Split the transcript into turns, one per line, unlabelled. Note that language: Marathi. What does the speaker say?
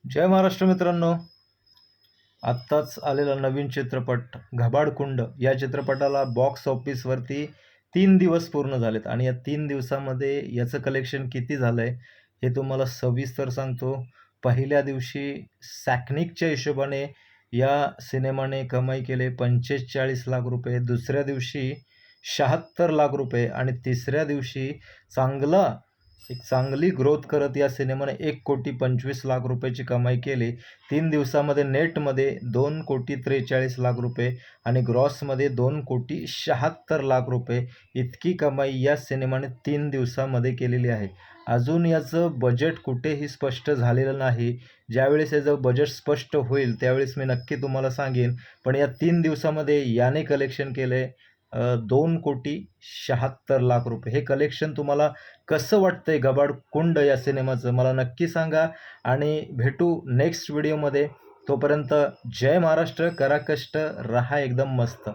जय महाराष्ट्र मित्रांनो. आत्ताच आलेला नवीन चित्रपट घबाडकुंड या चित्रपटाला बॉक्स ऑफिसवरती 3 दिवस पूर्ण झालेत आणि या 3 दिवसामध्ये याचं कलेक्शन किती झालंय हे तुम्हाला सविस्तर सांगतो. पहिल्या दिवशी सॅकनिकच्या हिशोबाने या सिनेमाने कमाई केले 45 लाख रुपये, दुसऱ्या दिवशी 76 लाख रुपये आणि तिसऱ्या दिवशी चांगला एक चांगली ग्रोथ करत या सिनेमाने 1,25,00,000 रुपयाची कमाई केली. 3 दिवसामध्ये नेटमध्ये 2,43,00,000 रुपये आणि ग्रॉसमध्ये 2,76,00,000 रुपये इतकी कमाई या सिनेमाने 3 दिवसामध्ये केलेली आहे. अजून याचं बजेट कुठेही स्पष्ट झालेलं नाही. ज्यावेळेस याचं बजेट स्पष्ट होईल त्यावेळेस मी नक्की तुम्हाला सांगेन. पण या 3 दिवसामध्ये याने कलेक्शन केलंय 2,76,00,000 रुपये. हे कलेक्शन तुम्हाला कसं वाटतंय घबाडकुंड या सिनेमाचं मला नक्की सांगा आणि भेटू नेक्स्ट व्हिडिओमध्ये. तोपर्यंत जय महाराष्ट्र, करा कष्ट, रहा एकदम मस्त.